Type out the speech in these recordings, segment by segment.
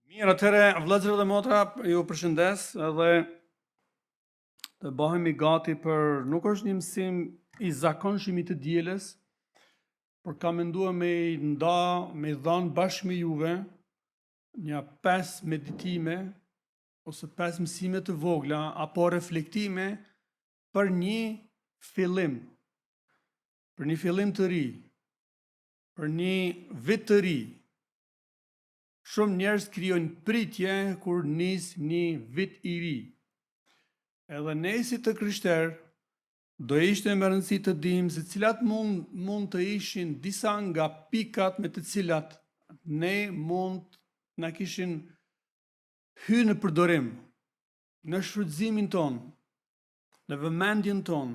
Mirë, atëre, vëllezër dhe motra, ju përshëndes edhe të bëhemi gati për, nuk është një mësim i zakonshëm i të dielës, por kam menduar me i dhënë bashkë me juve një 5 meditime ose 5 mësime të vogla apo reflektime për një fillim, të ri, për një vit të ri. Shumë njerëz krijojnë pritje kur nis një vit i ri. Edhe ne si të krishterë do ishte me rëndësi të dimë se cilat mund të ishin disa nga pikat me të cilat ne mund na kishin hyrë në përdorim, në shfrytëzimin ton, në vëmendjen ton,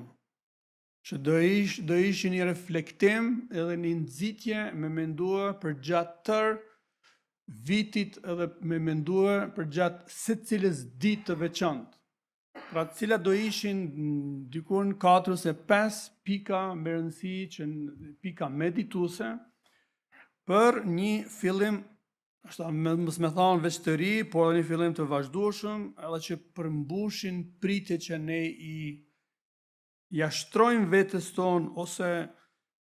që do ishin një reflektim edhe një nxitje me menduar për gjatë tërë vitit edhe me menduar për gjatë secilës ditë të veçantë. Pra të cilat do ishin dikun 4 ose 5 pika me rëndësi, pika medituese për një fillim, mos me thonë veç të ri, por edhe një fillim të vazhdueshëm, edhe që përmbushin pritjet që ne i jashtrojmë vetes tonë ose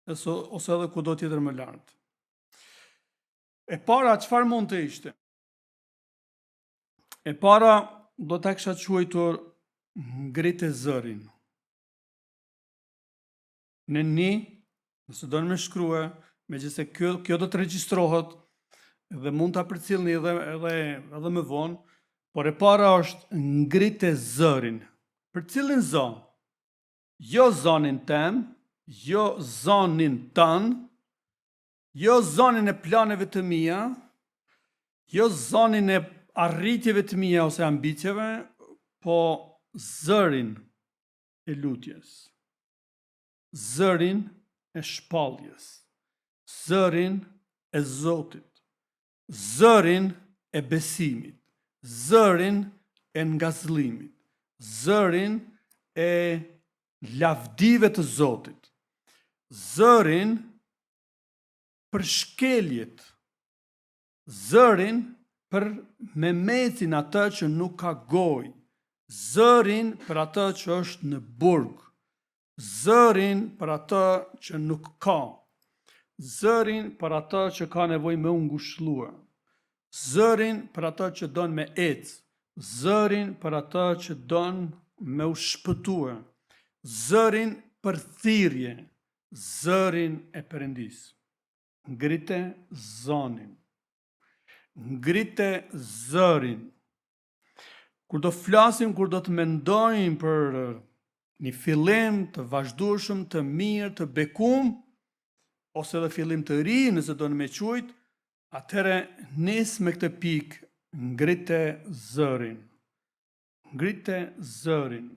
edhe kudo tjetër më lart. E para, çfarë mund të ishte? E para, do ta kisha quajtur ngritë zërin. Në një, nëse do në me shkrue, megjithëse kjo do të regjistrohet dhe mund ta përcjellni edhe më vonë, por e para është ngritë zërin. Përcjellni zë, jo zonin tem, jo zonin tën, jo zonin e planeve të mia, jo zonin e arritjeve të mia ose ambicjeve, po zërin e lutjes, zërin e shpalljes, zërin e Zotit, zërin e besimit, zërin e ngazëllimit, zërin e lavdive të Zotit, zërin për shkeljet, zërin për memecin atë që nuk ka gojë, zërin për atë që është në burg, zërin për atë që nuk ka, zërin për atë që ka nevojë me u ngushëllue, zërin për atë që don me ecë, zërin për atë që don me u shpëtue, zërin për thirrje, zërin e Perëndisë. Ngrite zonin, ngrite zërin. Kur do flasim, kur do të mendojmë për një fillim të vazhdueshëm, të mirë, të bekum, ose edhe fillim të ri, nëse do në me quajt, atëre nis me këtë pikë, ngrite zërin. Ngrite zërin.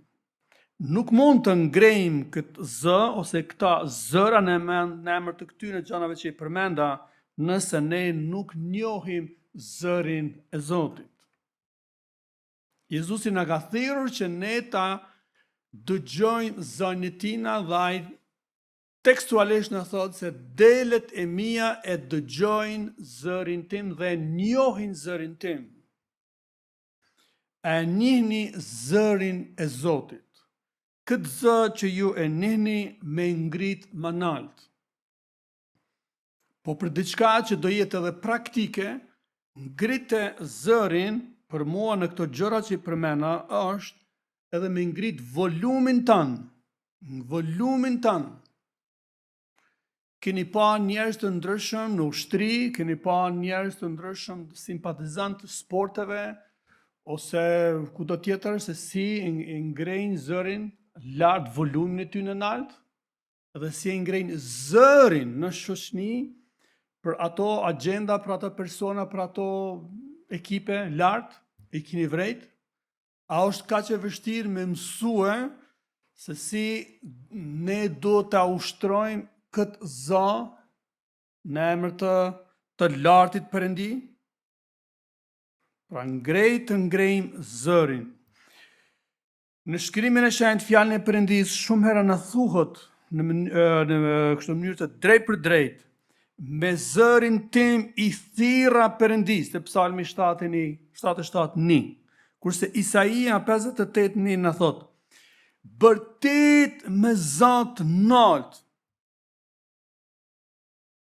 Nuk mund të ngrejmë këtë zë ose këta zëra në emër të këtyre gjanave që i përmenda nëse ne nuk njohim zërin e Zotit. Jezusi na ka thirrur që ne ta dëgjojmë zërin e tij dhe ai tekstualisht na thotë se delet e mia e dëgjojnë zërin tim dhe njohin zërin tim. E njihni zërin e Zotit. Këtë zë që ju e njihni me ngrit më nalt. Po për diçka që do jetë edhe praktike, ngrite zërin për mua në këto gjëra që i përmena është edhe me ngrit volumin tanë. Volumin tanë. Keni pa njerëz të ndryshëm në ushtri, keni pa njerëz të ndryshëm simpatizant të sporteve, ose kudo tjetër se si ngrejnë zërin lart volumin e ty në nalt, dhe si e ngrejnë zërin në shoqni për ato agenda, për ato persona, për ato ekipe lart, e keni vrejt, a është kaq e vështirë me mësue se si ne do të ushtrojmë këtë zë në emër të lartit Perëndi? Pra ngrejmë zërin. Në shkrimin e shenjtë fjalën e Perëndisë shumë herë na thuhet në kështu mënyrë të drejtë për drejtë, me zërin tim i thirra Perëndis, te Psalmi 77:1. Kurse Isaia 58:1 na thot: bërtit me zot nalt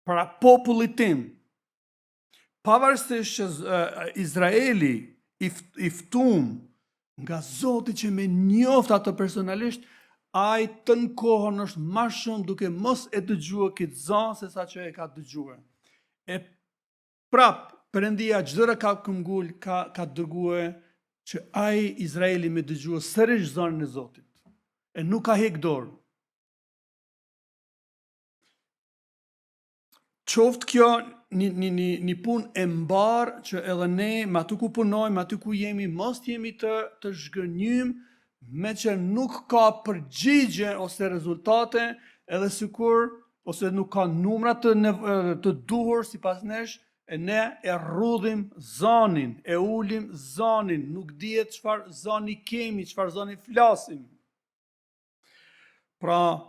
para popullit tim. Pavarësisht që Izraeli i ftum nga Zoti që me njoft ato personalisht, ai të në kohën është ma shumë duke mos e dëgjua këtë zon se sa që e ka dëgjua. E prap, Perëndia çdo ka këmgull ka dërguar që ai Izraeli me dëgjua sërish zonën e Zotit. E nuk ka hek dorë. Qoftë kjo një punë e mbarë që edhe ne, ma tu ku punojmë, ma tu ku jemi, mos jemi të zhgënjym, me që nuk ka përgjigje ose rezultate, edhe sikur, ose nuk ka numra të duhur si pas nesh, e ne e rrudhim zonin, e ulim zonin, nuk dihet çfarë zoni kemi, çfarë zoni flasim. Pra,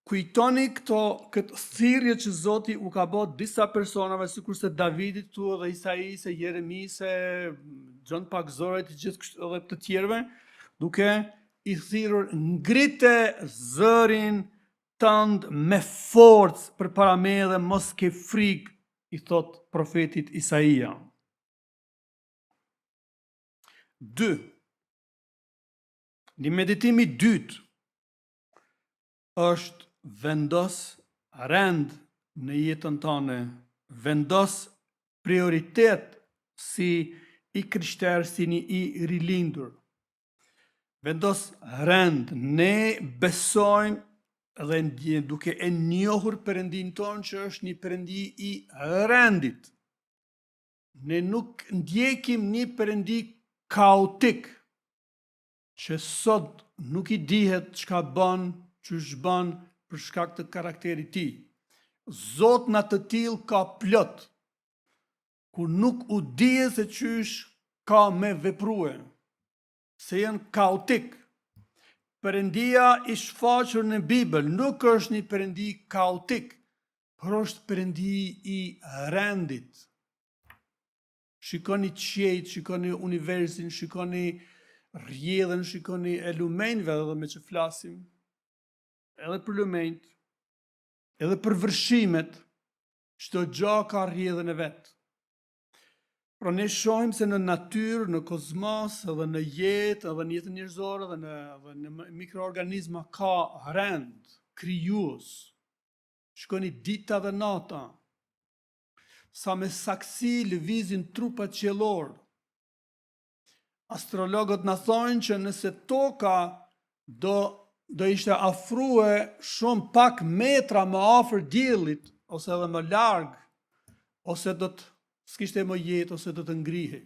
kujtoni këtë thirrje që Zoti u ka bë disa personave, sikurse Davidit tu edhe Isaise, Jeremise, Gjon Pakzorit, edhe të tjerëve, duke i thirrur ngrite zërin tënd me forcë përpara meje dhe mos ke frikë, i thot profetit Isaia. 2. Një meditimi dytë është vendos rend në jetën tënde, vendos prioritet si i krishterë, si një i rilindur. Vendos rend, ne besojmë dhe duke e njohur Perëndin tonë që është një Perëndi i rendit. Ne nuk ndjekim një Perëndi kaotik, që sot nuk i dihet çka bën, çysh bën për shkak të karakterit tij. Zot në të tillë ka plot, ku nuk u dihet se çysh ka me veprue, se janë kaotik. Perëndia i shfaqur në Bibël nuk është një Perëndi kaotik, por është Perëndi i rendit. Shikoni qiejt, shikoni universin, shikoni rrjedhën, shikoni e lumenjve edhe me që flasim, edhe për lumenjt, edhe për vërshimet, çdo gjë ka rrjedhën e vet. Pra ne shohim se në natyrë, në kozmos, edhe në jetë, edhe në jetën njerëzore, edhe në mikroorganizma ka rend, krijues. Shikoni dita dhe nata, sa me saksi lëvizin trupat qiellor. Astrologët na thonë që nëse toka do ishte afrue shumë pak metra më afër diellit, ose edhe më larg, ose s'kishte më jetë, ose do të ngrihej.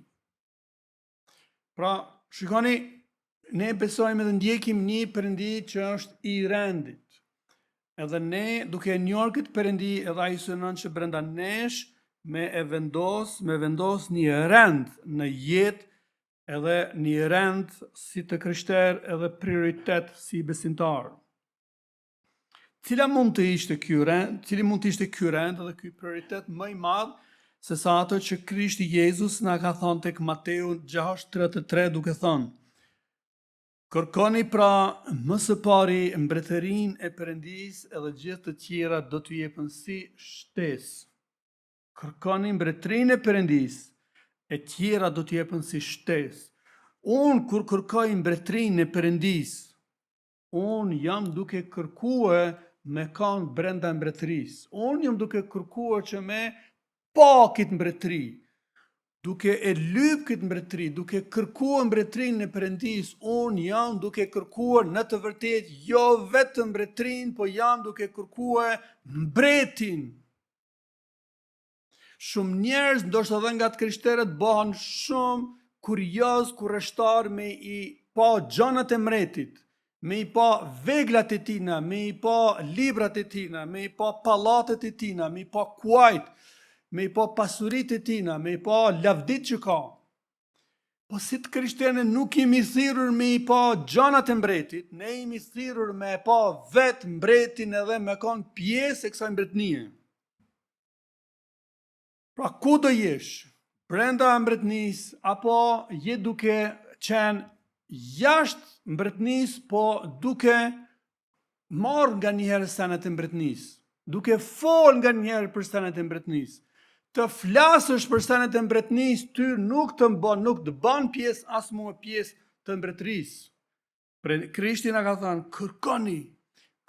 Pra, shikoni, ne besojmë dhe ndjekim një Perëndi që është i rendit. Edhe ne, duke njohur këtë Perëndi, edhe ai synon që brenda nesh me vendos një rend në jetë, edhe një rend si të krishter, edhe prioritet si besimtar. Cili mund të ishte ky rend edhe ky prioritet më i madh se sa ato që Krishti Jezus na ka thënë tek Mateu 6:33, duke thënë: kërkoni pra më së pari mbretërinë e Perëndisë, edhe gjithë të tjera do t'ju jepen si shtesë. Kërkoni mbretërinë e Perëndisë, e tjera do t'ju jepen si shtesë. Unë kur kërkoj mbretërinë e Perëndisë, unë jam duke kërkuar me kanë brenda mbretërisë. Unë jam duke kërkuar që me pa këtë mbretëri, duke e lyp këtë mbretëri, duke kërkuar mbretërinë e Perëndisë, unë jam duke kërkuar në të vërtetë jo vetëm mbretërinë, po jam duke kërkuar mbretin. Shumë njerëz, ndoshta edhe nga të krishterët, bëhen shumë kurioz, kurreshtar me i pa gjanat e mbretit, me i pa veglat e tina, me i pa librat e tina, me i pa pallatet e tina, me i pa kuajt, me i pa pasurit e tina, me i pa lavdit që ka. Po si të krishterë nuk jemi thirrur me i pa gjanat e mbretit, ne jemi thirrur me pa vetë mbretin edhe me kanë pjesë e kësaj mbretnie. Pra ku do jesh? Brenda mbretënisë, apo je duke qenë jashtë mbretënisë, po duke marrë nga njëherë senet e mbretënisë, duke fol nga njëherë për senet e mbretënisë. Të flasësh për senet e mbretënisë, ty nuk të bën pjesë as më pjesë të mbretërisë. Krishti na ka thënë,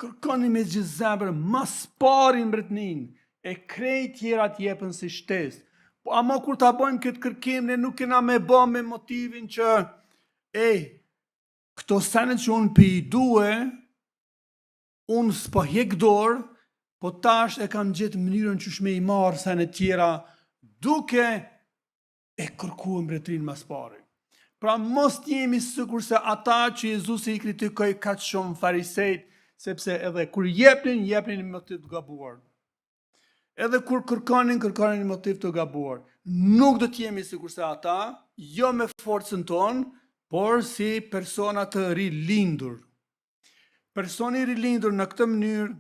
kërkoni me gjithë zemrën, mas pari mbretëninë, e krejt tjerat jepen si shtesë. Po ama kur ta bëjmë këtë kërkim, ne nuk kena me bë me motivin që këto senet që unë pi i duhe, unë s'po hek dorë, po tash e kam gjetë mënyrën që shme i marë senet tjera, duke e kërkuar mbretërinë mas pari. Pra mos jemi sikurse ata që Jezusi i kritikoi kaq shumë farisejt, sepse edhe kur jepnin një motiv të gabuar. Edhe kur kërkonin një motiv të gabuar. Nuk do të jemi sikurse ata, jo me forcën tonë, por si persona të rilindur. Personi i rilindur në këtë mënyrë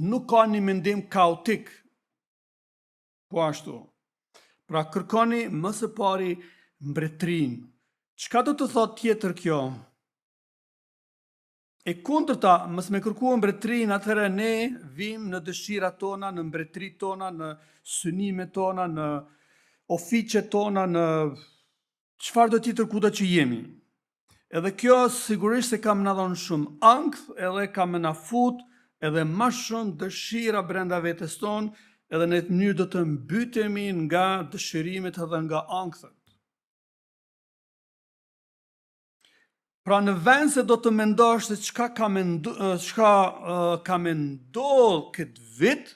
nuk ka një mendim kaotik. Po ashtu. Pra kërkoni më së pari mbretërinë. Çka do të thotë tjetër kjo? E kundërta, mos me kërkuar mbretërinë, atëherë ne vim në dëshirat tona, në mbretëritë tona, në synimet tona, në ofiqet tona, në çfarë do tjetër kudo që jemi. Edhe kjo sigurisht se kam na dhënë shumë ankth, edhe kam na fut edhe më shumë dëshira brenda vetes tonë, edhe në të mënyrë do të mbytemi nga dëshirimet edhe nga ankthet. Pra në vend se do të mendosh se çka ka me ndodhur këtë vit,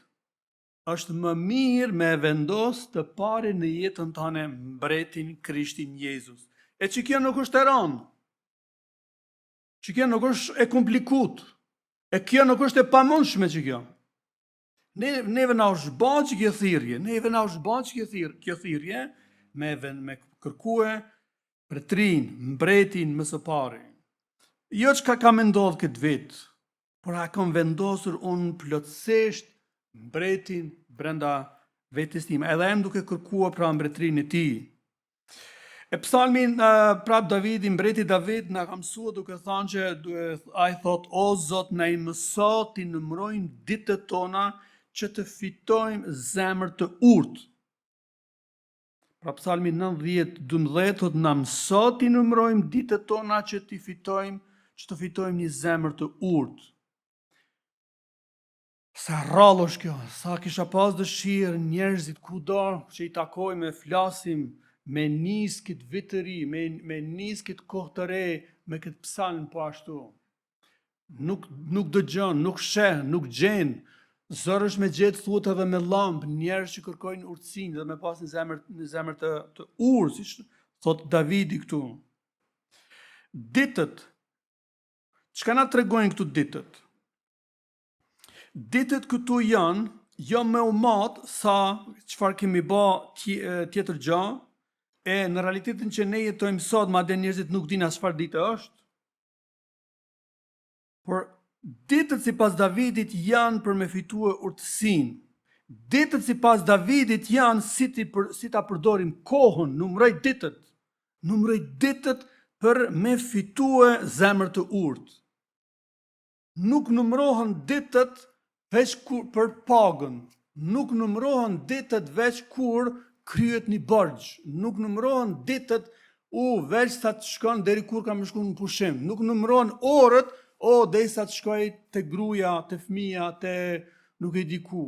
është më mirë me vendos të pari në jetën tënde mbretin Krishtin Jezus. E që kjo nuk është e rëndë, që kjo nuk është e komplikut, e kjo nuk është e pamundshme që kjo. Neve na është bën që kjo thirrje, me kërkue mbretin më së pari. Jo çka ka me ndodhur këtë vit, por a kam vendosur unë plotësisht mbretin brenda vetes time, edhe jam duke kërkuar pra mbretërinë e tij. E psalmin prap Davidi, mbreti David na ka mësuar duke thënë që ai thot, o Zot, na i mëso ti numërojmë ditët tona që të fitojmë zemër të urtë. Pra psalmi 90:12 thot, na mëso ti numërojmë ditët tona që të fitojmë një zemër të urtë. Sa rrallë është kjo, sa kisha pas dëshirë njerëzit kudo që i takoj me flasim, me nis këtë vit të ri, me nis këtë kohë të re, me këtë psalm po ashtu. Nuk dëgjon, nuk sheh, nuk gjen. Zor është me gjetë thuhet edhe me llampë, njerëz që kërkojnë urtësinë dhe me pas në zemër të urtë, siç thot Davidi këtu. Ditët. Çka na tregojnë këtu ditët? Ditët këtu janë jo me u mat sa çfarë kemi bë tjetër gjë, e në realitetin që ne jetojmë sot, madje njerëzit nuk dinë as çfarë ditë është. Por ditët sipas Davidit janë për me fituar urtësinë. Ditët sipas Davidit janë si ta përdorim kohën, numëroj ditët për me fituar zemër të urtë. Nuk numërohen ditët veç kur për pagën, nuk numërohen ditët veç kur kryet një borxh, nuk numërohen ditët veç sa të shkon deri kur kam shkuar në pushim, nuk numërohen orët derisa të shkoj te gruaja, te fëmia, te nuk e di ku.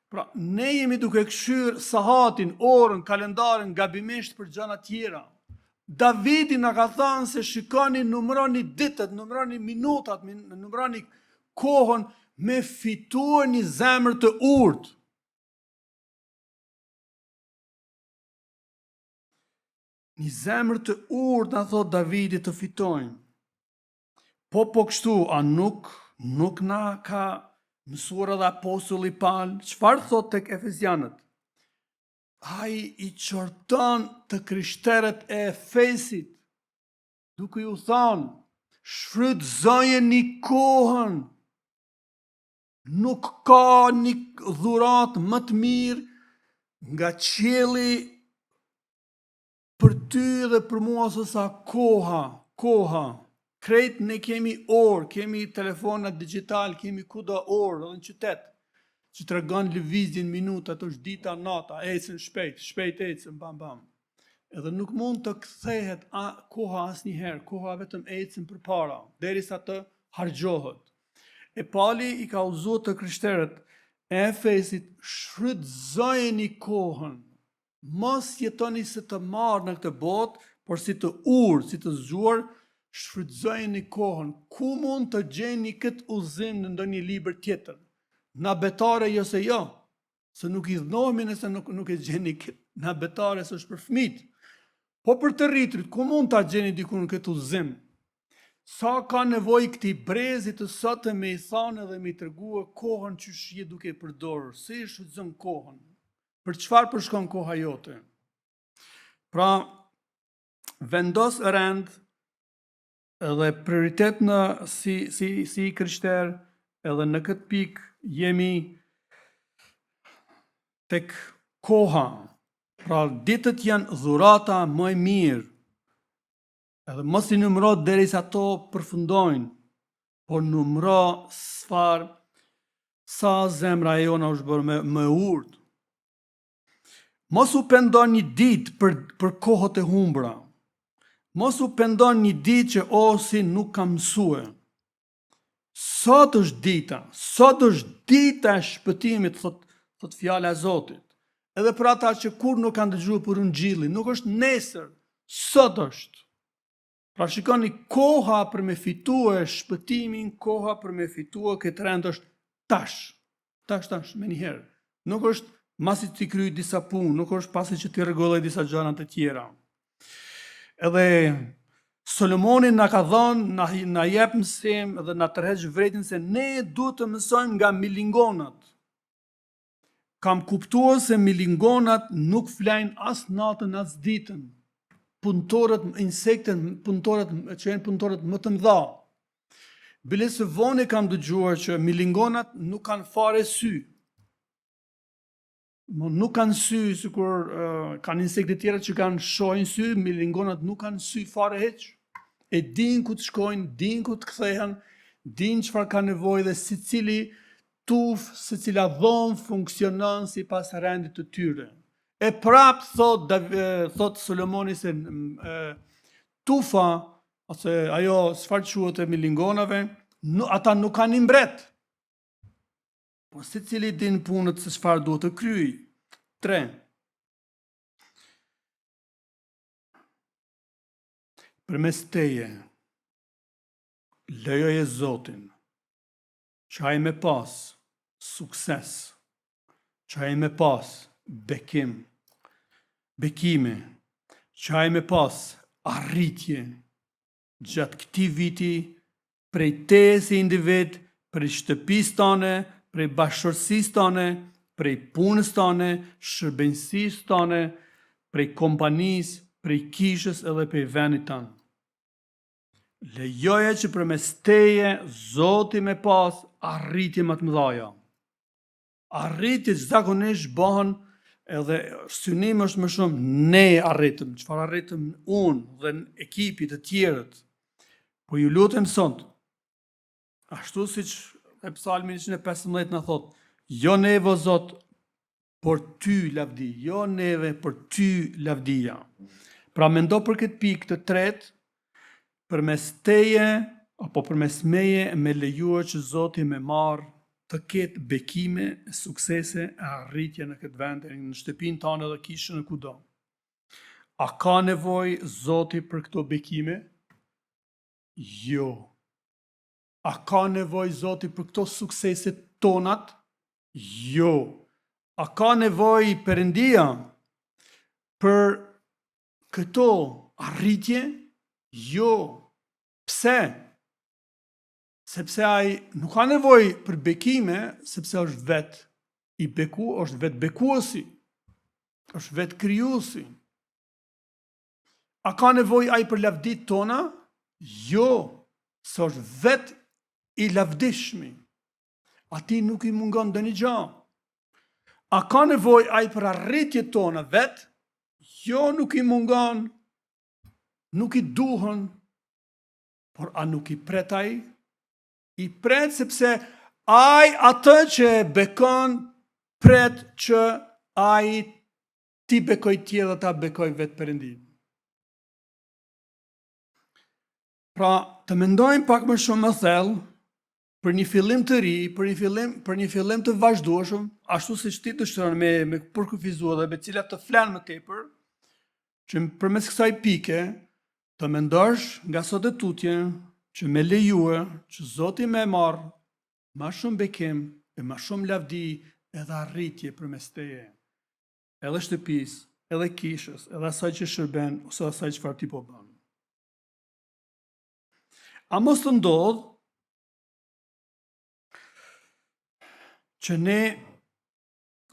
Pra, ne jemi duke këshyr sahatin, orën, kalendarin gabimisht për gjëra tjera. Davidi na ka thënë se shikoni, numëroni ditët, numëroni minutat, numëroni kohën me fituar një zemër të urtë. Një zemër të urtë, na thot Davidi, të fitojmë. Po kështu, a nuk na ka mësuar edhe apostulli Paul? Çfarë thot tek Efesianët? Ai i qorton të krishterët e Efesit, duke ju thënë, shfrytëzojeni kohën. Nuk ka një dhuratë më të mirë nga qielli për ty dhe për mua sa koha. Krejt ne kemi orë, kemi telefona digital, kemi kudo orë edhe në qytet, që të regon lëvizjen minutat, është dita, nata, ecën shpejt ecën, bam. Edhe nuk mund të kthehet koha asnjëherë, koha vetëm ecën përpara, derisa të harxhohet. E Pali i ka udhëzuar të krishterët e Efesit, shfrytëzojeni kohën, mos jetoni si të marrë në këtë botë, por si të urë, si të zgjuar, shfrytëzojeni kohën. Ku mund të gjeni këtë udhëzim në ndonjë libër tjetër? Na betare jo se jo, se nuk i dhënohemi nëse nuk e gjeni këtë. Na betare se është për fëmijët. Po për të rriturit, ku mund ta gjeni diku në këtë udhëzim? Sa ka nevojë këtij brezi të sotëm me i thanë dhe me i tregua kohën që je duke përdorur, si e shfrytëzon kohën? Për çfarë përshkon koha jote? Pra, vendos rend edhe prioritet në si krishter, edhe në këtë pikë jemi tek koha. Pra, ditët janë dhurata më e mirë. Edhe mos i numëro derisa ato përfundojnë, por numëro sa zemra jona është bërë me urtë. Mos u pendon një ditë për kohët e humbra. Mos u pendon një ditë që si nuk kam mësue. Sot është dita e shpëtimit, thot fjala e Zotit. Edhe për ata që kur nuk kanë dëgjuar për ungjillin, nuk është nesër, sot është. Pra shikoni, koha për me fitua shpëtimin, koha për me fitua këtë rend është tash, me njëherë. Nuk është masi të kryj disa punë, nuk është pasi që të rregulloj disa gjëra të tjera. Edhe Solomoni na ka dhënë, na jep mësim dhe na tërheq vërejtjen se ne duhet të mësojmë nga milingonat. Kam kuptuar se milingonat nuk flajnë as natën as ditën. Punëtorët që janë punëtorët më të mëdha. Bile se vonë kam dëgjuar që milingonat nuk kanë fare sy. Nuk kanë sy, sikur kanë insekte tjera që kanë shohin sy, milingonat nuk kanë sy fare heq. E din ku të shkojnë, din ku të kthehen, din çfarë ka nevojë dhe secili tuf, secila dhomë funksionon sipas rendit të tyre. E prap thot Solomoni se tufa, ose ajo çfarë quhet e milingonave, ata nuk kanë imbret. Po secili din punët se çfarë duhet të kryej. 3. Përmes teje, lejoje Zotin, që ai me pas sukses, që ai me pas bekime, që ai me pas arritje gjatë këtij viti, prej teje si individ, prej shtëpisë tane, prej bashkëtorësisë tane, prej punës tane, shërbenjësisë tane, prej kompanisë, prej kishës edhe prej vendit tanë. Lejoje që përmes teje Zoti me pas arritje më të mëdha. Arritje që zakonisht bëhen, edhe synimi është më shumë ne arritëm, çfarë arritëm unë dhe ekipi të tjerët. Po ju lutem sot, ashtu siç e Psalmi 115 na thot, jo neve o Zot, por ty lavdi, jo neve, por ty lavdia. Pra mendo për këtë pikë të tretë, përmes teje apo përmes meje me lejuar që Zoti me marr të ketë bekime, suksese e arritje në këtë vend, në shtëpinë tonë dhe kishën e kudo. A ka nevojë Zoti për këto bekime? Jo. A ka nevojë Zoti për këto suksese tonat? Jo. A ka nevojë Perëndia për këto arritje? Jo. Pse? Sepse ai nuk ka nevojë për bekime, sepse është është vetë bekuesi, është vetë krijuesi. A ka nevojë ai për lavdit tona? Jo, se është vetë i lavdishmi. Ati nuk i mungon ndonjë gjë. A ka nevoj ai për arritje tona vetë? Jo, nuk i mungon, nuk i duhen, por a nuk i pret ai? I pret sepse ai atë që e bekon pret që ai ti bekoj tje dhe ta bekoj vetë Perëndin. Pra, të mendojmë pak më shumë më thellë për një fillim të ri, për një fillim të vazhdueshëm, ashtu siç ti dëshiron me përkufizuar dhe me cilat të flan më tepër, që përmes kësaj pike të mendosh nga sot e tutje që me lejue që Zoti më marr më shumë bekim e më shumë lavdi edhe arritje përmes teje, edhe shtëpisë, edhe kishës, edhe asaj që shërben ose asaj çfarë ti po bën. A mos të ndodh që ne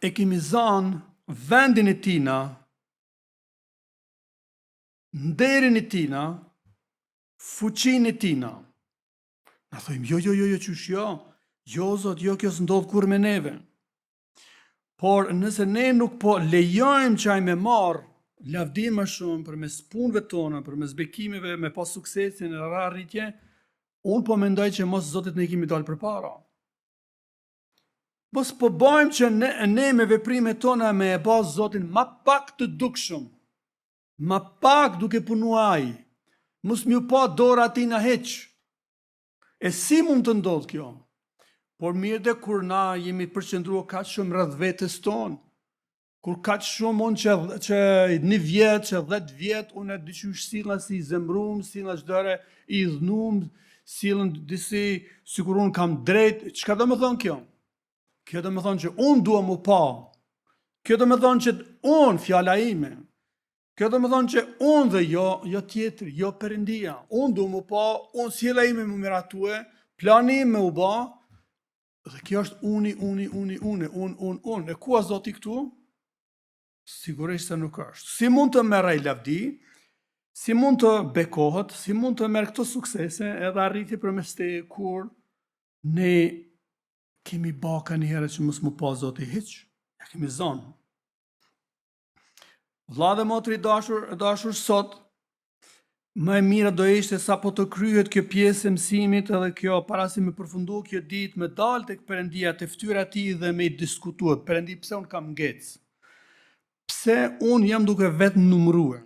e kemi zanë vendin e tina, nderin e tina, fuqinë e tina. Na thojmë, jo, qysh jo, Zot, jo, kjo s'ndodh kur me neve. Por nëse ne nuk po lejojmë që ai me marr lavdi më shumë përmes punëve tona, përmes bekimeve, me pas suksesin e arritje, unë po mendoj që mos Zotit ne kemi dalë përpara. Mos po bëjmë që ne me veprimet tona me e bë Zotin ma pak të dukshëm, ma pak duke punuar ai, mos m'ju pa dora atina heq. E si mund të ndodh kjo? Por mirë dhe kur na jemi përqendruar kaq shumë rreth vetes tonë, kur kaq shumë unë që 1 vjet, që 10 vjet, unë e dyqysh silla si zemrum, silla çdore i dhnum, sillen disi sikur unë kam drejt. Çka do të thonë kjo? Kjo do të thonë që unë dua më pa. Kjo do të thonë që unë, fjala ime. Kjo do të thonë që unë dhe jo tjetri, jo Perëndia. Unë dua më pa, unë sjella ime më miratue, plani im më u bë. Dhe kjo është unë. E ku a Zoti këtu? Sigurisht se nuk është. Si mund të merr ai lavdi? Si mund të bekohet? Si mund të merr këto suksese edhe arritje përmes te kur ne kemi baka një herë që mos më pa Zoti hiç? Ja kemi zonë. Vlla dhe motri dashur sot, më e mira do ishte sa po të kryhet kjo pjesë e mësimit edhe kjo para se me përfundu kjo ditë me dalë tek Perëndia te fytyra e tij dhe me i diskutuar. Perëndi, pse un kam ngec? Pse un jam duke vetë numëruar?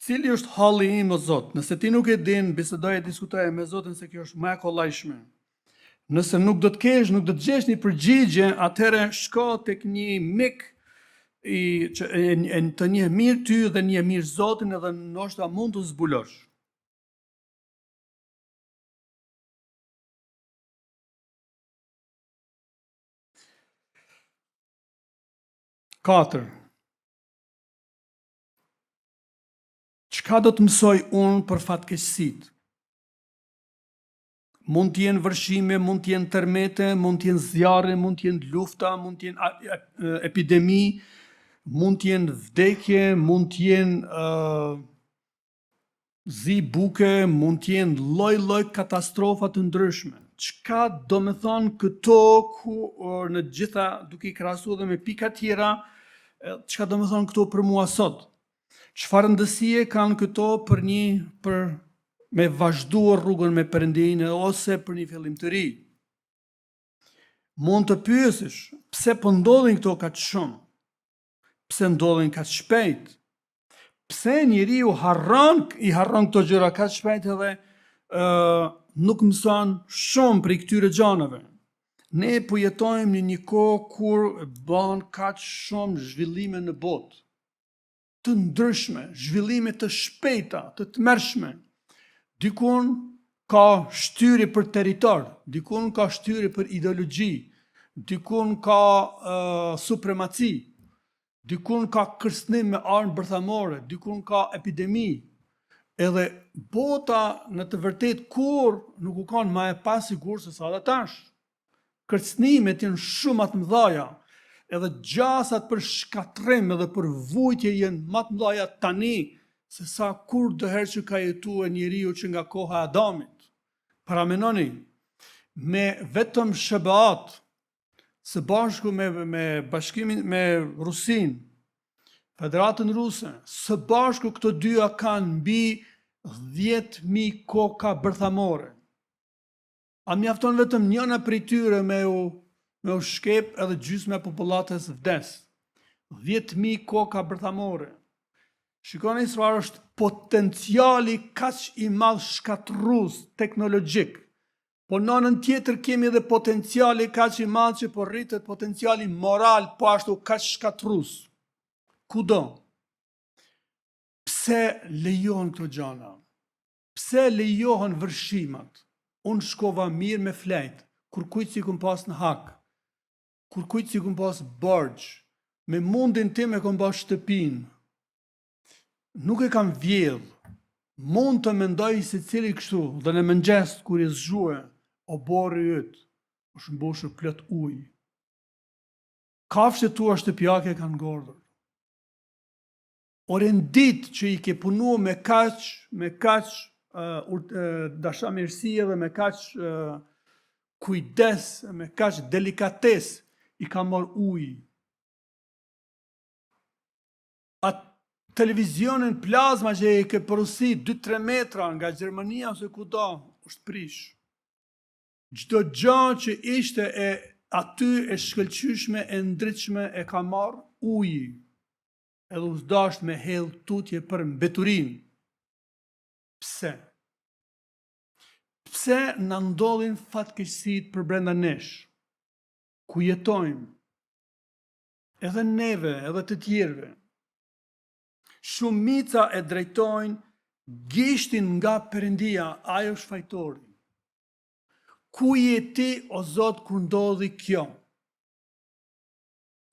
Cili është halli im o Zot? Nëse ti nuk e din, bisedoje diskutoje me Zotin se kjo është më e kollajshme. Nëse nuk do të gjesh një përgjigje, atëherë shko tek një mik të njeh mirë ty dhe njeh mirë Zotin edhe ndoshta mund të zbulosh. Katër. Çka do të mësoj unë për fatkeqësitë? Mund të jenë vërshime, mund të jenë tërmete, mund të jenë zjarre, mund të jenë lufta, mund të jenë epidemi, mund të jenë vdekje, mund të jenë zi buke, mund të jenë lloj katastrofa të ndryshme. Çka do me thonë këto në gjitha, duke i krahasuar dhe me pika tjera, çka do me thonë këto për mua sot? Çfarë ndësie kanë këto për me vazhduar rrugën me Perëndin ose për një fillim të ri? Mund të pyesësh, pse po ndodhin këto kaq shumë? Pse ndodhin kaq shpejt? Pse njeriu i harron këto gjëra kaq shpejt edhe nuk mëson shumë prej këtyre gjanave? Ne po jetojmë në një kohë kur bën kaq shumë zhvillime në botë, të ndryshme, zhvillime të shpejta, të tmerrshme. Dikun ka shtyri për territor, dikun ka shtyri për ideologji, dikun ka supremaci, dikun ka kërcënim me armë bërthamore, dikun ka epidemi. Edhe bota në të vërtet kur nuk u kanë më e pasigur se sa dhe tash. Kërcënimet janë shumë më të mëdha, edhe gjasat për shkatrim edhe për vujtje janë më të mëdha tani se sa kur doherë që ka jetuar njeriu që nga koha e Adamit. Paramenoni, me vetëm Shebaat, së bashku me bashkimin me Rusin, Federatën Ruse, së bashku këto dyja kanë mbi 10.000 koka bërthamore. A mjafton vetëm njëna prej tyre me u shkep edhe gjysmë e popullatës vdes. 10.000 koka bërthamore. Shikoni çfarë është potenciali kaq i madh shkatërrues teknologjik. Po në anën tjetër kemi edhe potenciali kaq i madh që po rritet potenciali moral po ashtu kaq shkatërrues. Kudo? Pse lejohen këto gjëra? Pse lejohen vërshimat? Unë shkova mirë me flejt, kur kujt si kum pas në hak, kur kujt si kum pas borxh, me mundin tim e kom ba shtëpin. Nuk e kam vjedh. Mund të mendoj se cili kështu, dhe në mëngjes kur i zgjuhe, o borri yt, është mbushur plot ujë. Kafshët tua shtëpiake kanë ngordhur. Ore në ditë që i ke punu me kaq dashamirësi dhe me kaq kujdes, me kaq delikates, i ka marrë ujë. Atë televizionin plazma që i ke përusi 2-3 metra nga Gjermania ose kudo, është prish. Çdo gjë që ishte aty e shkëlqyshme, e ndritshme e ka marrë ujë. Edhe u zdasht me hell tutje për mbeturin. Pse? Pse na ndodhin fatkeqësitë për brenda nesh, ku jetojmë, edhe neve, edhe të tjerëve. Shumica e drejtojnë gishtin nga Perëndia, ajo është fajtori. Ku je ti, o Zot, kur ndodhi kjo?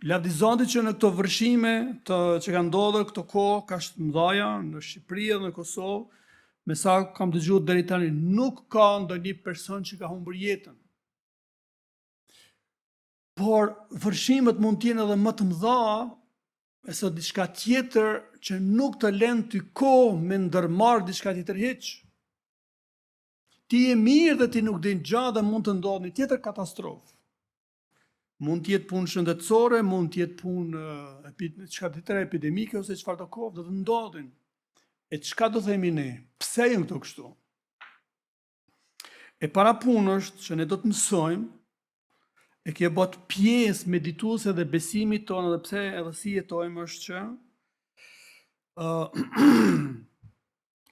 Lavdizonti që në këto vërshime që kanë ndodhur këto kohë kaq të mëdha në Shqipëri dhe në Kosovë, me sa kam dëgjuar deri tani, nuk ka ndonjë person që ka humbur jetën. Por vërshimet mund të jenë edhe më të mëdha, e sa diçka tjetër që nuk të lën ty kohë me ndërmarr diçka tjetër hiç. Ti je mirë dhe ti nuk din gjë dhe mund të ndodhë një tjetër katastrofë. Mund të jetë punë shëndetësore, mund të jetë punë çka tjetër epidemike ose çfarë do kohë do të ndodhin. E çka do themi ne? Pse janë këto kështu? E para punë është që ne do të mësojmë e kjo bot pjesë medituese dhe besimit tonë, dhe pse edhe si jetojmë është që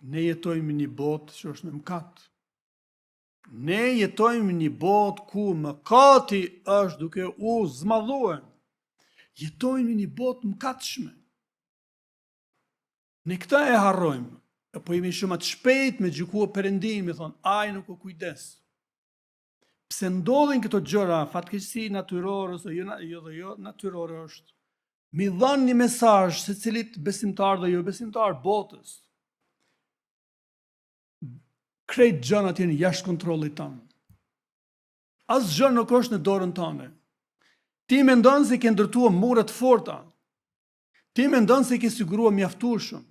ne jetojmë një botë që është në mëkat. Ne jetojmë një botë ku mëkati është duke u zmadhue. Jetojmë një botë mëkatshme. Ne këta e harrojmë, po jemi shumë të shpejt me gjykua Perëndin, me thonë, ai nuk o kujdes. Pse ndodhin këto gjëra, fatkeqësi natyrore ose jo natyrore është, mi dhanë një mesazh se cilit besimtar dhe jo besimtar botës. Krejt gjërat janë jashtë kontrollit tonë. Asë gjë nuk është në dorën tonë. Ti mendon se ke ndërtuar mure të forta. Ti mendon se ke siguruar mjaftueshëm.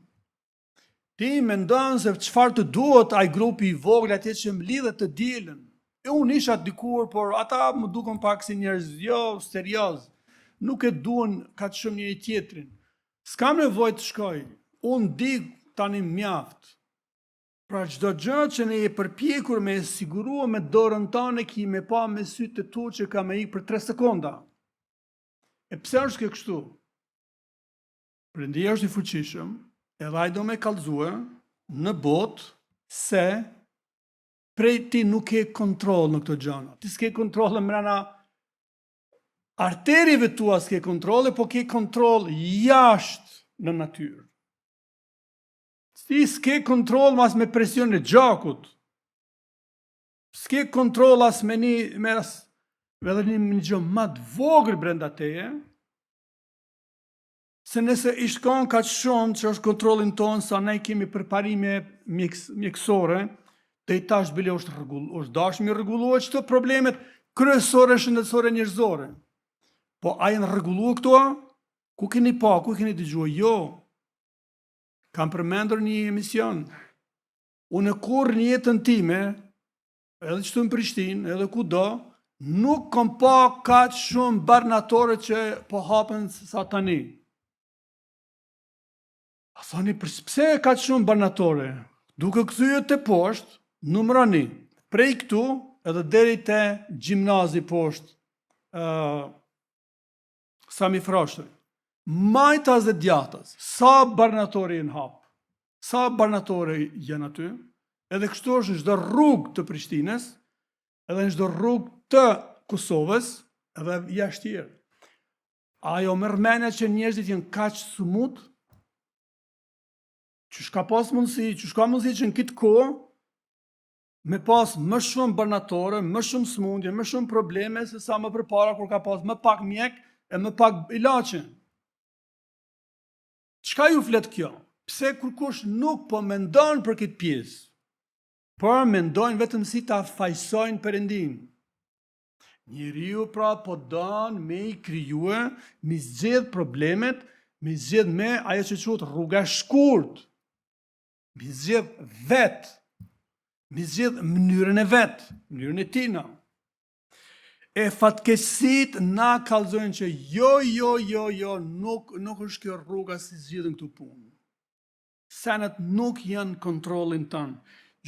Ti mendon se çfarë të duhet ai grupi i vogël atje që më lidhet të dielën. E unë isha dikur, por ata më duken pak si njerëz jo serioz. Nuk e duan kaq shumë njëri tjetrin. S'kam nevojë të shkoj. Unë di tani mjaft. Pra çdo gjë që ne e përpjekur me sigurua me dorën tonë ki me pa me sytë të tu që ka me ikë për 3 sekonda. E pse është kjo kështu? Perëndia është i fuqishëm, edhe ai do me kallëzue në botë se prej ti nuk ke kontroll në këto gjëra. Ti s'ke kontroll në mbrana arterive tua, s'ke kontroll, po ke kontroll jashtë në natyrë. Ti s'ke kontroll mas me presion e gjakut. S'ke kontroll as me edhe një gjë më të vogël brenda teje. Se nëse i shkon kaq shumë që është kontrollin tonë sa ne kemi përparime mjekësore, te i tash bile është dashmi rregulluar çdo problemet kryesore shëndetësore njerëzore. Po a janë rregulluar këto? Ku keni pa, ku keni dëgjuar? Jo. Kam përmendur një emision. Unë kur një jetën time, edhe qëtu në Prishtinë, edhe kudo, Nuk kom pa kaq shumë barnatore që po hapen sa tani. A thoni, pse kaq shumë barnatore? Duke kthyer te poshtë, numra 1, prej këtu edhe deri te gjimnazi poshtë, Sami Froshtri. Majtas dhe djathtas, sa barnatore janë hap, sa barnatore janë aty, edhe kështu është në çdo rrugë të Prishtinës, edhe në çdo rrugë të Kosovës, edhe jashtë tjerë. Ajo merr mendja që njerëzit janë kaq sumut, që ka mundësi që në këtë kohë me pas më shumë barnatore, më shumë smundje, më shumë probleme se sa më përpara kur ka pas më pak mjek e më pak ilaçe. Çka ju flet kjo? Pse kërkush nuk po mendon për këtë pjesë, por mendojnë vetëm si ta fajsojnë Perëndin. Njeriu pra po don me i krijue, me zgjedh problemet, me zgjedh me ajo që quhet rruga shkurt, me zgjedh vet, me zgjedh mënyrën e vet, mënyrën e tina. E fatkeqësit na kallëzojnë që jo, nuk është kjo rruga si zgjidhen këtu punë. Senet nuk janë kontrollin tënë.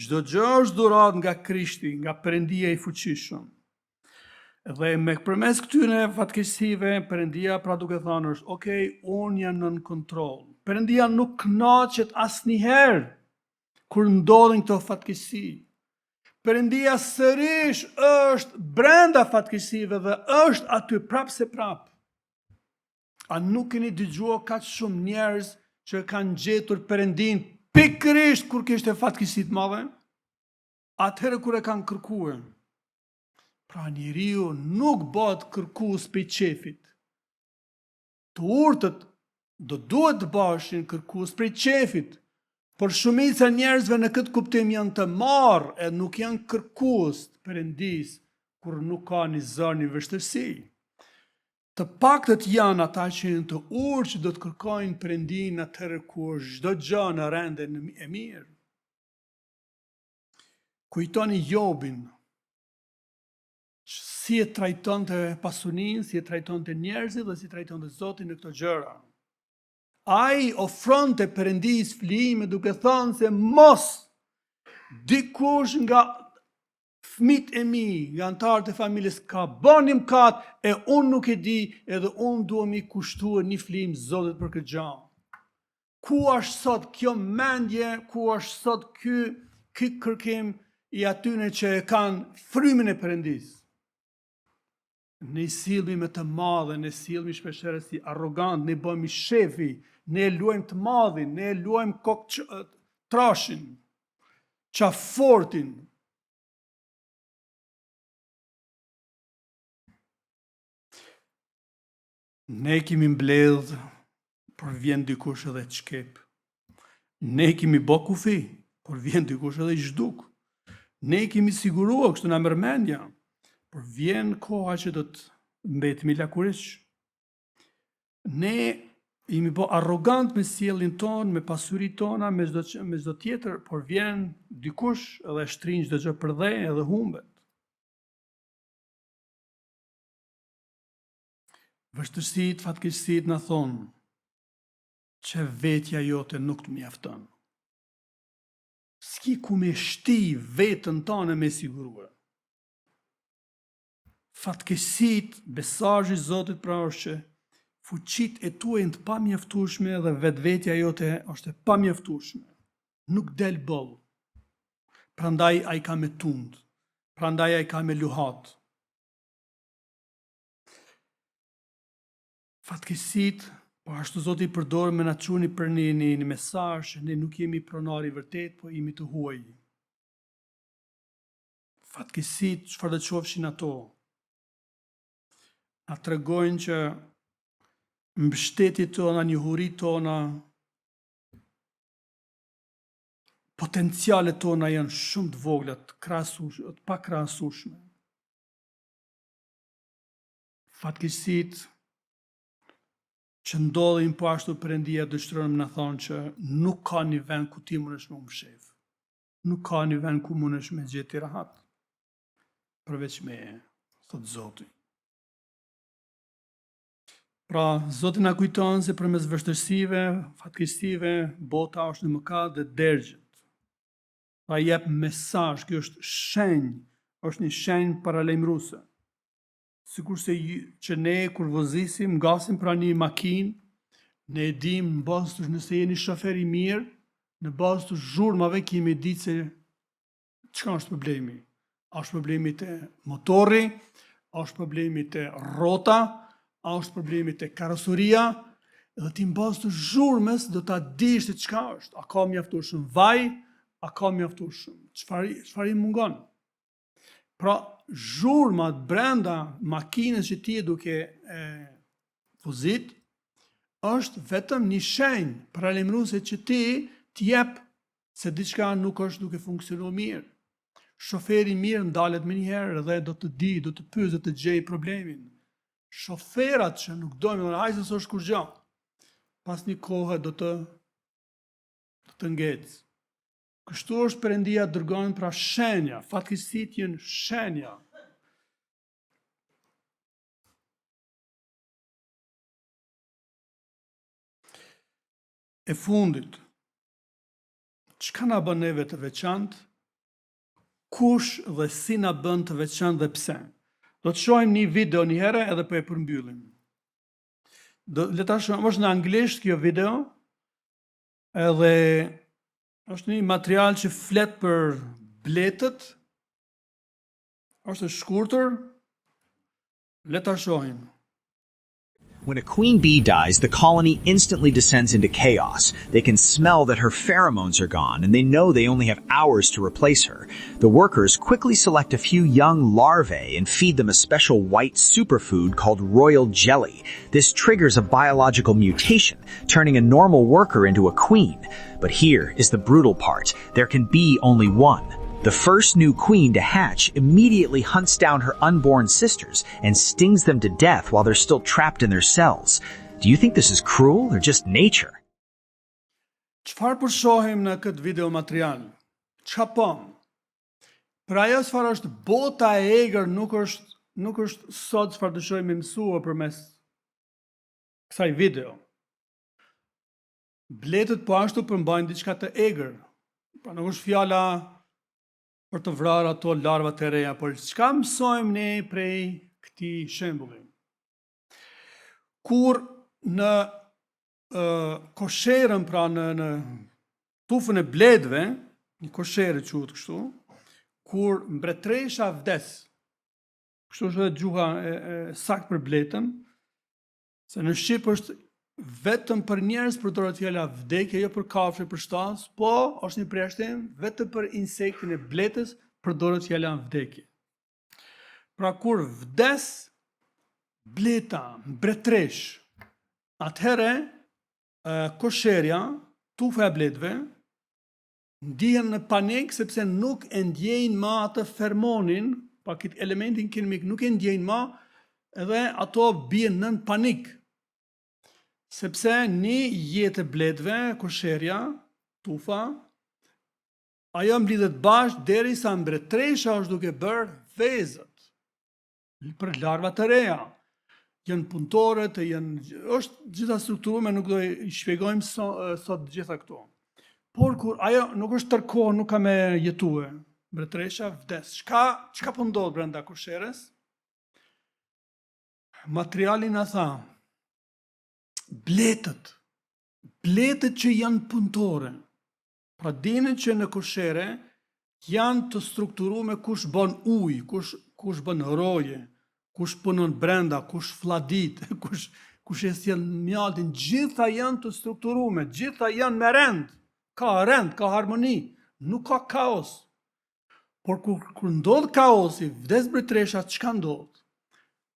Çdo gjë është dhuratë nga Krishti, nga Perëndia i fuqishëm. Dhe me përmes këtyre fatkeqësive, Perëndia pra duke thënë është, okay, unë jam nën kontroll. Perëndia nuk kënaqet asnjëherë kur ndodhin këto fatkeqësi. Perëndia sërish është brenda fatkeqësive dhe është aty prapë se prapë. A nuk keni dëgjuar kaq shumë njerëz që kanë gjetur Perëndin pikërisht kur kishte fatkeqësi të mëdha? Atëherë kur e kanë kërkuar. Pra njeriu nuk bëhet kërkues për qefit. Të urtët do duhet të bashin kërkues për qefit, por shumica njerëzve në këtë kuptim janë të marrë e nuk janë kërkues të Perëndis kur nuk ka një zor, një vështirësi. Të paktët janë ata që janë të urtë që do të kërkojnë Perëndin atëherë kur çdo gjë në rende e mirë. Kujtoni Jobin, si e trajtonte pasunin, si e trajtonte njerëzit dhe si trajtonte Zotin në këto gjëra. Ai ofronte Perëndis flijime duke thënë se mos dikush nga fëmijët e mi, nga antarët e familjes ka bën një mëkat e unë nuk e di, edhe unë dua mi kushtuar një flijim Zotit për këtë gjë. Ku është sot kjo mendje, ku është sot ky kërkim i atyre që kanë frymën e Perëndis? Ne sillemi me të madhe, ne sillemi shpeshherë si arrogant, ne bëhemi shefi, ne luajmë të madhin, ne luajmë trashin, qafortin. Ne kemi mbledh, por vjen dikush edhe të shkep. Ne kemi bë kufi, por vjen dikush edhe i zhduk. Ne kemi siguruar kështu na merr mendja, por vjen koha që do të mbetemi lakurish. Ne jemi bë arrogant me sjelljen tonë, me pasuritë tona, me çdo tjetër, por vjen dikush edhe shtrin çdo gjë për dhe edhe humbet. Vështirësitë, fatkeqësitë na thonë që vetja jote nuk të mjafton. S'ki ku me shti vetën tonë me siguruar. Fatkeqësitë, besazhi i Zotit pra është që fuqitë e tua janë të pamjaftueshme dhe vetvetja jote është e pamjaftueshme. Nuk del boll. Prandaj ai ka me tund. Prandaj ai ka me luhat. Fatkeqësitë, po ashtu Zoti i përdor me na çuni për një mesazh, ne nuk jemi pronari i vërtet, po jemi të huaj. Fatkeqësitë, çfarë do të qofshin ato, na tregojnë që mbështetjet tona, njohuritë tona, potencialet tona janë shumë të vogla, të pakrahasueshme. Fatkeqësitë që ndodhin po ashtu Perëndia dëshiron më na thonë që nuk ka një vend ku ti mundesh me mshef. Nuk ka një vend ku mundesh me gjeti rahat. Përveç me thot Zoti. Pra, Zoti na kujton se përmes vështirësive, fatkeqësive, bota është në mëkat dhe dergjet. Pa jep mesazh, kjo është shenjë, është një shenjë paralajmëruese. Sikurse që ne kur vozisim, ngasim pra një makinë, ne e dim në bazë të nëse jeni shofer i mirë, në bazë të zhurmave kemi ditë se çka është problemi. A është problemi te motori, a është problemi te rrota, a është problemi te karoseria, dhe ti në bazë të zhurmës do ta dish se çka është. A ka mjaftueshëm vaj, a ka mjaftueshëm, çfarë i mungon? Pra, zhurmat brenda makinës që ti e duke vozit, është vetëm një shenjë paralajmëruese që ti t'jep se diçka nuk është duke funksionuar mirë. Shoferi mirë ndalet më njëherë dhe do të di, do të pyes, do të gjej problemin. Shoferat që nuk dojnë, hajse s'është kur gjë, pas një kohë do të ngecë. Kështu është Perëndia dërgon pra shenja, fatkeqësitë janë shenja. E fundit, çka na bën neve të veçantë, kush dhe si na bën të veçantë dhe pse. Do të shohim një video një herë edhe po e përmbyllim. Le ta shohim, është në anglisht kjo video, edhe është një material që flet për bletët, është shkurtër, le ta shohim. When a queen bee dies, the colony instantly descends into chaos. They can smell that her pheromones are gone, and they know they only have hours to replace her. The workers quickly select a few young larvae and feed them a special white superfood called royal jelly. This triggers a biological mutation, turning a normal worker into a queen. But here is the brutal part. There can be only one. The first new queen to hatch immediately hunts down her unborn sisters and stings them to death while they're still trapped in their cells. Do you think this is cruel or just nature? Çfarë po shohim në këtë video material? Çka po? Për ajo çfarë është bota e egër nuk është sot çfarë dëshojmë mësua përmes kësaj video. Bletët po ashtu përmbajnë diçka të egër. Pra nuk është fjala për të vrarë ato larvat e reja, por çka mësojmë ne prej këtij shembulli? Kur në kosherën, pra në tufën e bledëve, një kosherë quhet kështu, kur mbretëresha vdes, kështu është edhe gjuha e saktë për bletën, se në Shqip është vetëm për njerëz përdoret fjala vdekje, jo për kafshë, për shtas, po është një përjashtim, vetëm për insektin e bletës përdoret fjala vdekje. Pra kur vdes bleta, mbretëresh, atëherë kosherja, tufa e bletëve, ndihen në panik sepse nuk e ndjejnë më atë fermonin, pa këtë elementin kimik nuk e ndjejnë më, edhe ato bien nën panik. Sepse një jetë e bletëve, kosherja, tufa, ajo mblidhet bashkë derisa mbretëresha është duke bërë vezët për larvat e reja. Janë punëtorët, është gjitha strukturuar, nuk do i shpjegojmë sot gjitha këto. Por kur ajo nuk është tërkohë, nuk ka me jetue, mbretëresha vdes. Çka po ndodh brenda kosherës? Materiali na tha, bletët që janë punëtore, pra dini që në koshere janë të strukturuar kush bën ujë, kush bën roje, kush punon brenda, kush fladit, kush e sjell mjaltin, gjitha janë të strukturuar, gjitha janë me rend, ka harmoni, nuk ka kaos. Por kur ndodh kaosi, vdes mbretëresha, çka ndodh?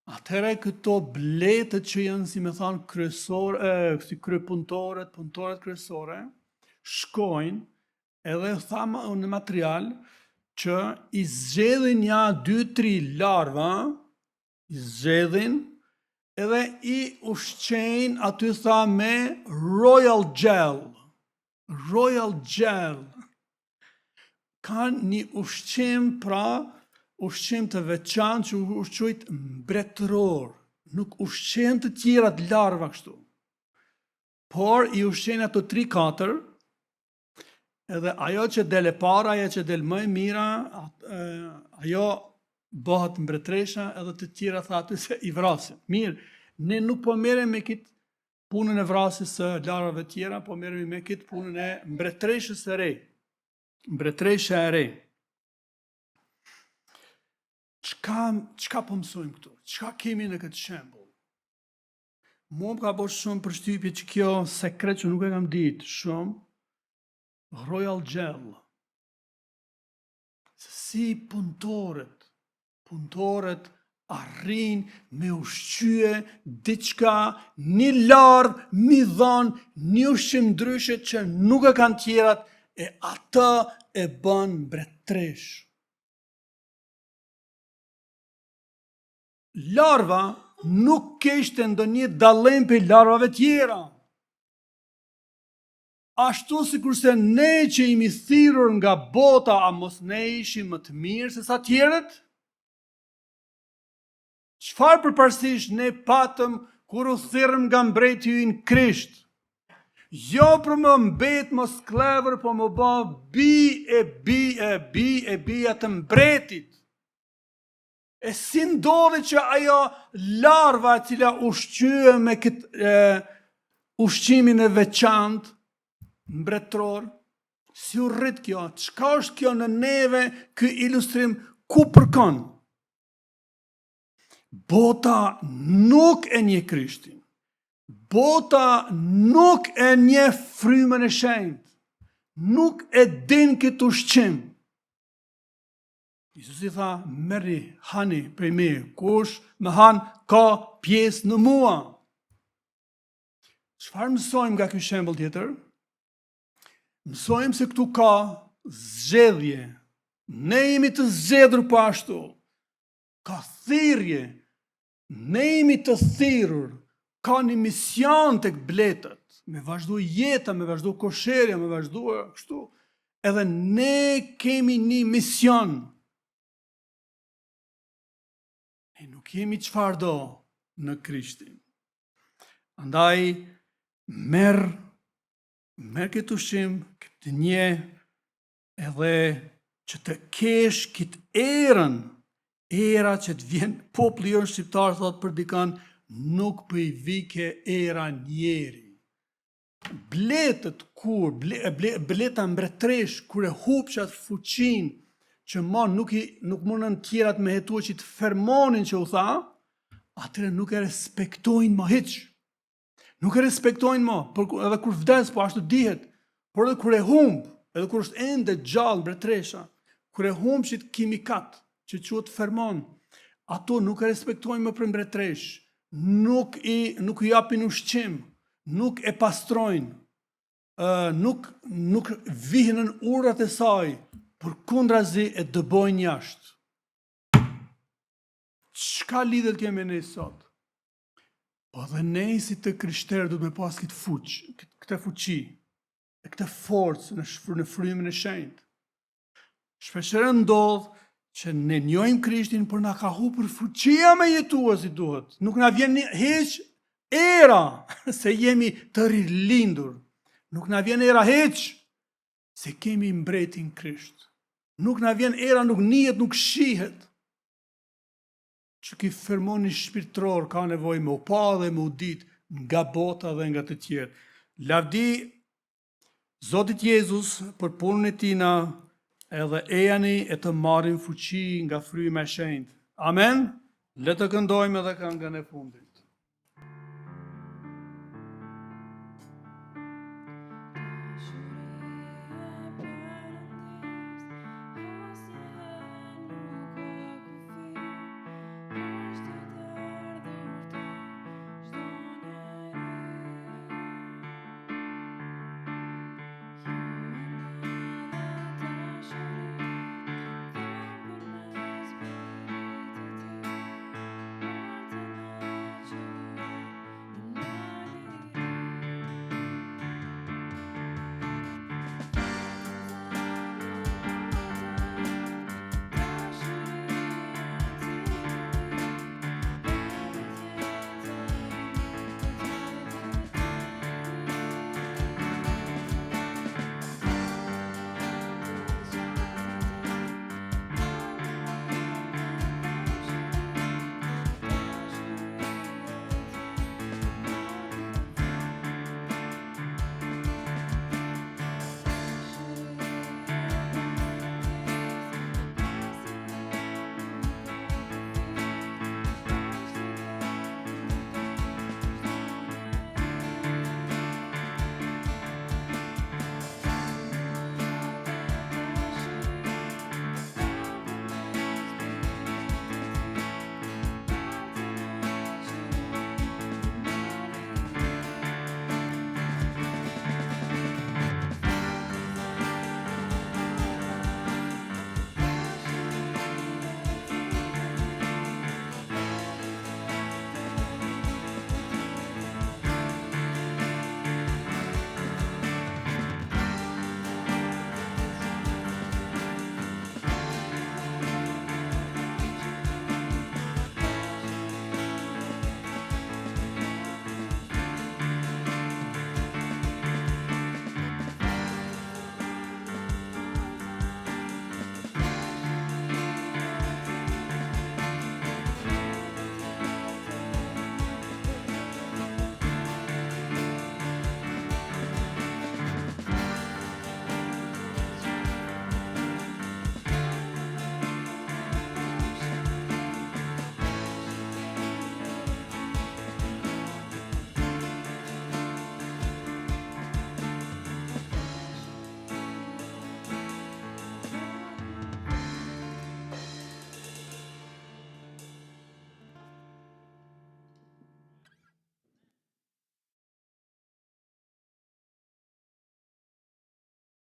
Atëherë këto bletët që janë, si me thanë, si kryepunëtorët, punëtorët kryesore, shkojnë edhe thamë në material që i zgjedhin ja 2-3 larva, i zgjedhin edhe i ushqejnë aty tha me royal gel. Royal gel. Kanë një ushqim pra ushqim të veçantë që ushquit mbretëror, nuk ushqen të tjera të larva kështu. Por i ushqen ato 3-4, edhe ajo që del e para, ajo që del më e mira, ajo bëhet mbretresha, edhe të tjera tha aty se i vrasin. Mirë, ne nuk po merrem me këtë punën e vrasjes së larvave tjera, po merremi me këtë punën e mbretreshës së re. Mbretresha e re. Çka po mësojmë këtu? Çka kemi në këtë shembull? Mua më ka bërë shumë përshtypje që kjo sekret që nuk e kam ditë shumë, Royal Gel. Se si punëtorët arrin me ushqye diçka, një lardh, një dhon, një ushqim ndryshe që nuk e kanë tjerat, e atë e bën mbretresh. Larva nuk kishte ndonjë dallim për larvave tjera. Ashtu si kurse ne që jemi thirrur nga bota, a mos ne ishim më të mirë se sa tjerët? Çfarë përparësish ne patëm kur u thirrëm nga mbreti ynë Krisht? Jo për më mbet mos klevër, po më bë bi të mbretit. E si ndodhi që ajo larva e cila ushqye me këtë ushqimin e veçantë, mbretëror, si u rrit kjo? Çka është kjo në neve, ky ilustrim ku përkon? Bota nuk e njeh Krishtin. Bota nuk e njeh frymën e shenjtë. Nuk e din këtë ushqim. Isusi tha, merri, hani prej me, kush më han ka pjesë në mua. Çfarë mësojmë nga ky shembull tjetër? Mësojmë se këtu ka zgjedhje. Ne jemi të zgjedhur po ashtu. Ka thirrje. Ne jemi të thirrur. Ka një mision tek bletët. Me vazhdu jeta, me vazhdu kosherja, me vazhdu kështu. Edhe ne kemi një mision. Ne nuk jemi çfarë do në Krishtin. Andaj, merr këtë ushqim, këtë nje, edhe që të kesh këtë erën, era që të vjen populli jonë shqiptar, thot për dikan, nuk për i vike era njeri. Bletët kur, bleta mbretresh, kur e hupçat fuqin, që nuk mundën tjerat me hetua që të fermonin që u tha, atëre nuk e respektojnë më hiç. Nuk e respektojnë më, edhe kur vdes, po ashtu dihet, por edhe kur e humb, edhe kur është ende gjallë mbretresha, kur e humb që të kimikat, që quhet fermon, ato nuk e respektojnë më për mbretresh, nuk i japin ushqim, nuk e pastrojnë, nuk vihen në urat e saj, përkundrazi e dëbojnë jashtë. Çka lidhet kjo me ne sot? Po dhe ne si të krishterë du të me pas këtë fuqi, e këtë forcë në frymën e shenjtë. Shpeshherë ndodh që ne njohim Krishtin, por na ka hupur fuqia me jetua si duhet. Nuk na vjen hiç era se jemi të rilindur. Nuk na vjen era hiç se kemi mbretin Krisht. Nuk na vjen era, nuk njihet, nuk shihet. Që ki fermoni shpirtëror ka nevojë me u pa dhe me u ditë nga bota dhe nga të tjerë. Lavdi Zotit Jezus për punën e tina, edhe ejani e të marrin fuqi nga fryma e shenjtë. Amen. Le të këndojmë edhe këngën e fundit.